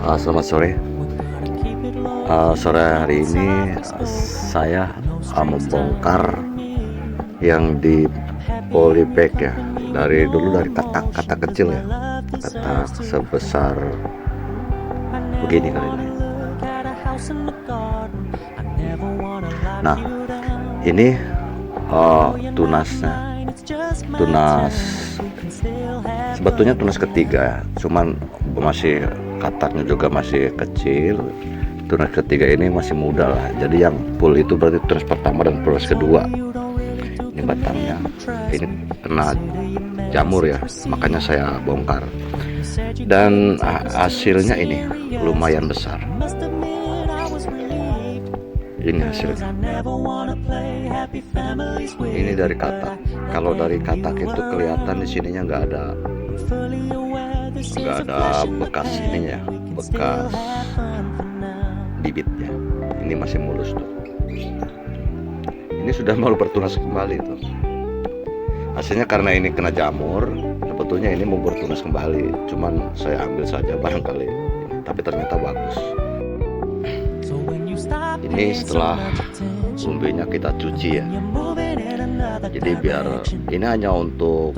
Selamat sore. Sore hari ini saya membongkar yang di polybag ya. Dari dulu dari katak kecil ya, katak sebesar begini kali ini. Nah, ini tunasnya, tunas sebetulnya tunas ketiga ya, cuman masih kataknya juga masih kecil. Tunas ketiga ini masih muda lah, jadi yang full itu berarti tunas pertama dan tunas kedua. Ini batangnya, ini kena jamur ya, makanya saya bongkar. Dan hasilnya ini lumayan besar. Ini hasilnya. Ini dari katak. Kalau dari katak itu kelihatan di sininya nggak ada bekas ininya, bekas bibitnya. Ini masih mulus tuh. Ini sudah mau bertunas kembali tuh. Hasilnya karena ini kena jamur, sebetulnya ini mau bertunas kembali. Cuman saya ambil saja barangkali, tapi ternyata bagus. Ini setelah umbinya kita cuci ya. Jadi biar ini hanya untuk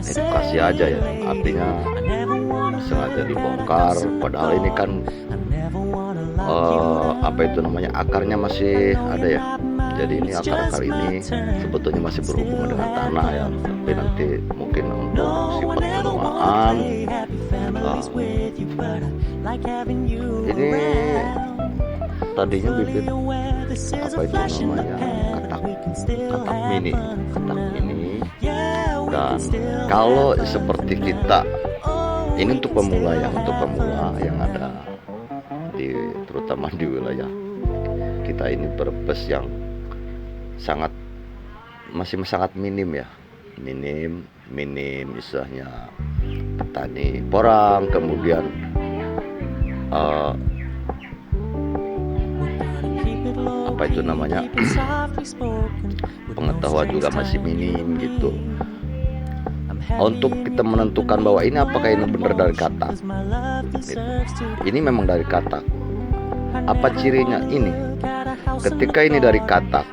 edukasi aja ya, artinya sengaja dibongkar, padahal ini kan apa itu namanya, akarnya masih ada ya. Jadi ini akar-akar ini sebetulnya masih berhubungan dengan tanah ya, tapi nanti mungkin untuk sifat penuaan. Ini tadinya bibit apa itu namanya, katak mini. Dan kalau seperti kita ini untuk pemula yang ada di, terutama di wilayah kita ini Brebes yang masih sangat minim ya, minim misalnya petani porang, kemudian apa itu namanya, pengetahuan juga masih minim gitu. Untuk kita menentukan bahwa ini apakah ini benar dari katak gitu. Ini memang dari katak. Apa cirinya? Ini ketika ini dari katak,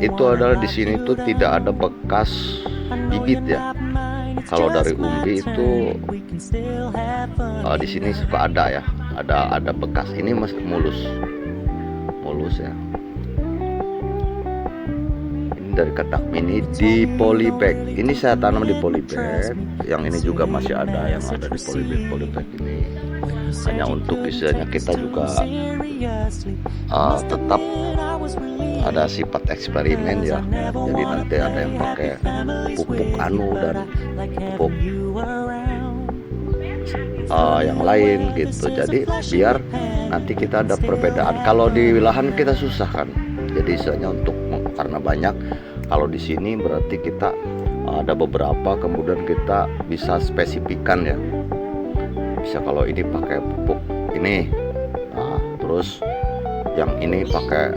itu adalah di sini tuh tidak ada bekas bibit ya. Kalau dari umbi itu di sini suka ada ya, ada bekas. Ini masih mulus ya. Ini dari katak mini di polybag. Ini saya tanam di polybag. Yang ini juga masih ada yang ada di polybag ini. Hanya untuk istilahnya kita juga tetap ada sifat eksperimen ya. Jadi nanti ada yang pakai pupuk anu dan pupuk yang lain gitu. Jadi biar nanti kita ada perbedaan. Kalau di lahan kita susah kan. Jadi istilahnya untuk karena banyak. Kalau di sini berarti kita ada beberapa, kemudian kita bisa spesifikan ya. Bisa kalau ini pakai pupuk ini, nah terus yang ini pakai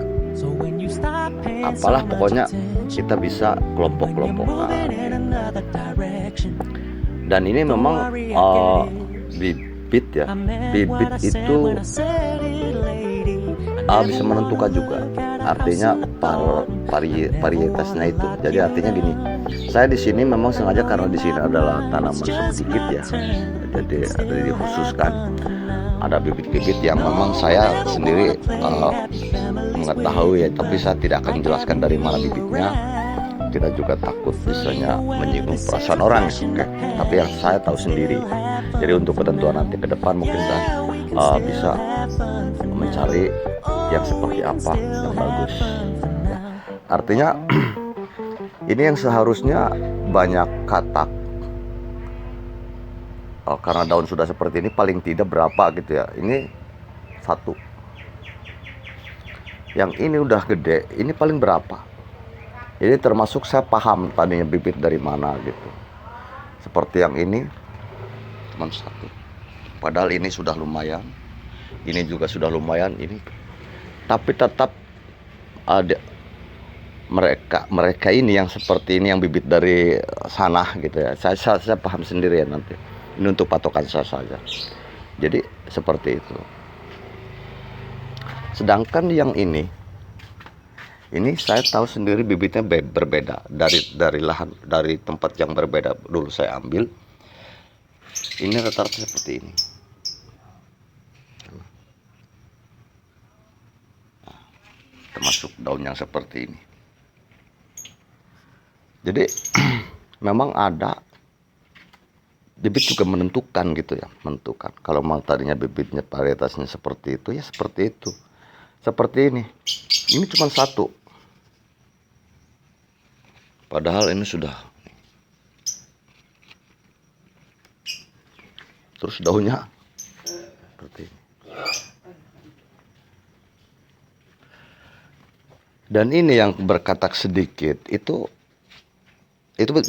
apalah, pokoknya kita bisa kelompok-kelompokkan. Dan ini memang bibit ya, bibit itu bisa menentukan juga, artinya varietasnya itu. Jadi artinya gini, saya di sini memang sengaja karena di sini adalah tanaman sedikit ya, jadi ada dikhususkan ada bibit-bibit yang memang saya sendiri mengetahui ya, tapi saya tidak akan menjelaskan dari mana bibitnya. Kita juga takut misalnya menyinggung perasaan orang ya, oke. Tapi yang saya tahu sendiri. Jadi untuk ketentuan nanti ke depan mungkin saya bisa mencari yang seperti apa yang bagus ya. Artinya ini yang seharusnya banyak katak, karena daun sudah seperti ini paling tidak berapa gitu ya. Ini satu, yang ini udah gede, ini paling berapa. Ini termasuk saya paham tadinya bibit dari mana gitu. Seperti yang ini cuma satu, padahal ini sudah lumayan, ini juga sudah lumayan ini. Tapi tetap ada mereka ini yang seperti ini, yang bibit dari sana gitu ya. Saya paham sendiri ya nanti. Ini untuk patokan saya saja. Jadi seperti itu. Sedangkan yang ini saya tahu sendiri bibitnya berbeda dari lahan, dari tempat yang berbeda dulu saya ambil. Ini rata-rata seperti ini. Nah, termasuk daun yang seperti ini. Jadi memang ada bibit juga menentukan gitu ya, menentukan. Kalau mau tadinya bibitnya varietasnya seperti itu, ya seperti itu. Seperti ini cuma satu, padahal ini sudah. Terus daunnya seperti ini. Dan ini yang berkatak sedikit itu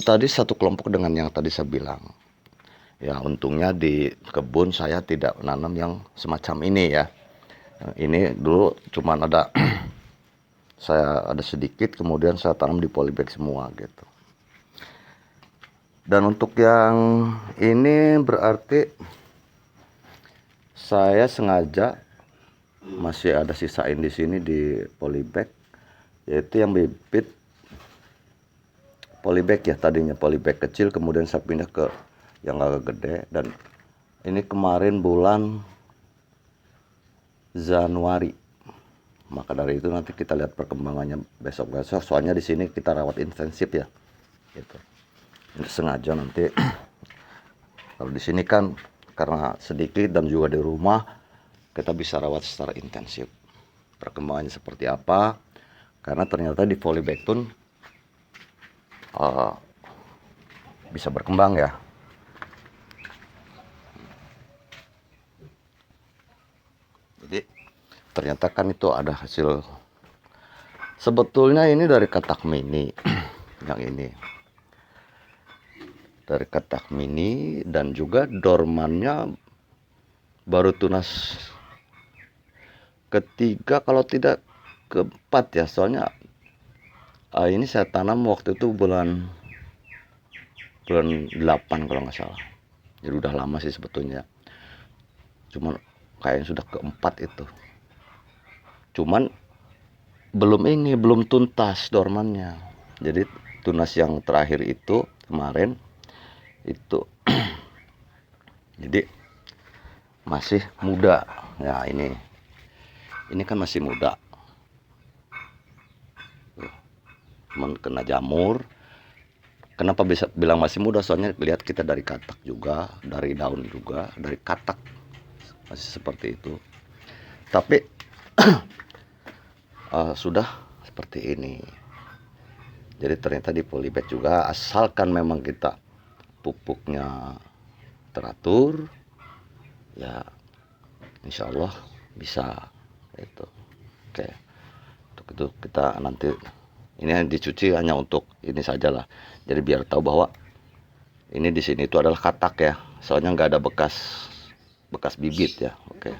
tadi satu kelompok dengan yang tadi saya bilang. Ya untungnya di kebun saya tidak menanam yang semacam ini ya. Ini dulu cuman ada saya ada sedikit, kemudian saya tanam di polybag semua gitu. Dan untuk yang ini berarti saya sengaja masih ada sisain di sini di polybag, yaitu yang bibit polybag ya, tadinya polybag kecil, kemudian saya pindah ke yang agak gede. Dan ini kemarin bulan Januari. Maka dari itu nanti kita lihat perkembangannya besok-besok. Soalnya di sini kita rawat intensif ya. Gitu. Ini sengaja nanti. Kalau di sini kan karena sedikit dan juga di rumah, kita bisa rawat secara intensif. Perkembangannya seperti apa? Karena ternyata di polybag pun bisa berkembang ya. Jadi ternyata kan itu ada hasil. Sebetulnya ini dari katak mini. Yang ini dari katak mini, dan juga dormannya baru tunas ketiga kalau tidak keempat ya. Soalnya ini saya tanam waktu itu bulan 8 kalau nggak salah. Jadi udah lama sih sebetulnya. Cuman kayaknya sudah keempat itu. Cuman belum tuntas dormannya. Jadi tunas yang terakhir itu kemarin itu jadi masih muda. Ya ini kan masih muda. Cuman kena jamur. Kenapa bisa bilang masih muda? Soalnya lihat kita dari katak juga, dari daun juga, dari katak masih seperti itu. Tapi sudah seperti ini. Jadi ternyata di polybag juga, asalkan memang kita pupuknya teratur, ya insya Allah bisa itu. Oke, untuk itu kita nanti ini dicuci hanya untuk ini sajalah. Jadi biar tahu bahwa ini di sini itu adalah katak ya. Soalnya nggak ada bekas bibit ya. Oke.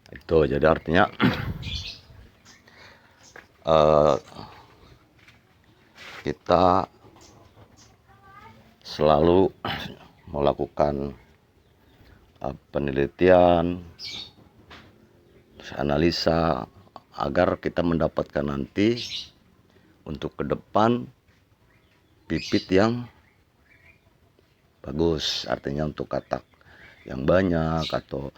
Itu jadi artinya kita selalu melakukan penelitian, analisa agar kita mendapatkan nanti untuk ke depan bibit yang bagus, artinya untuk katak yang banyak atau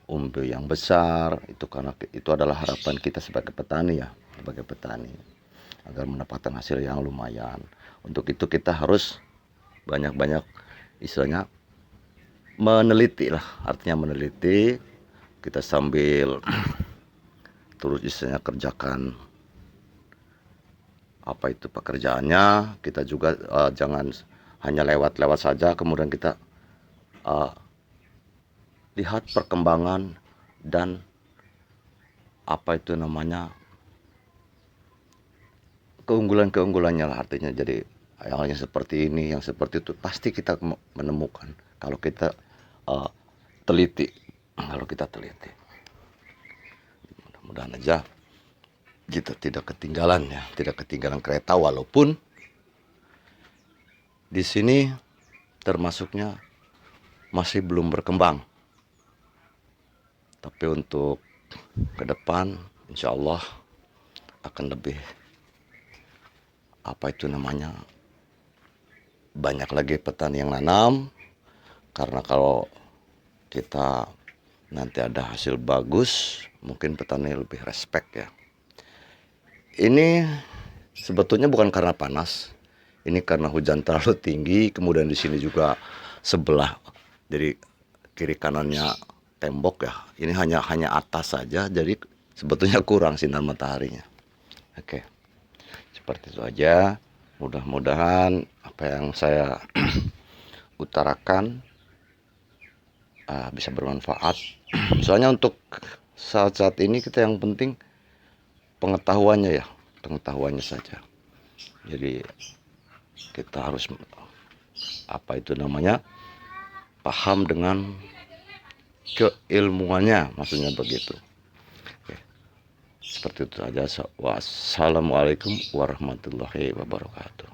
umbi yang besar. Itu karena itu adalah harapan kita sebagai petani ya, sebagai petani, agar mendapatkan hasil yang lumayan. Untuk itu kita harus banyak-banyak istilahnya meneliti lah, artinya meneliti. Kita sambil terus istilahnya kerjakan apa itu pekerjaannya. Kita juga jangan hanya lewat-lewat saja, kemudian kita lihat perkembangan dan apa itu namanya keunggulannya lah, artinya. Jadi yang seperti ini, yang seperti itu pasti kita menemukan kalau kita teliti. Mudah-mudahan aja kita tidak ketinggalan ya, tidak ketinggalan kereta, walaupun di sini termasuknya masih belum berkembang. Tapi untuk ke depan insya Allah akan lebih banyak lagi petani yang nanam, karena kalau kita nanti ada hasil bagus mungkin petani lebih respect ya. Ini sebetulnya bukan karena panas, ini karena hujan terlalu tinggi, kemudian di sini juga sebelah, jadi kiri kanannya tembok ya. Ini hanya atas saja, jadi sebetulnya kurang sinar mataharinya. Oke, seperti itu aja. Mudah-mudahan apa yang saya utarakan bisa bermanfaat. Soalnya untuk saat-saat ini kita yang penting pengetahuannya ya, pengetahuannya saja. Jadi kita harus paham dengan keilmuannya, maksudnya begitu. Oke, seperti itu saja. Wassalamualaikum warahmatullahi wabarakatuh.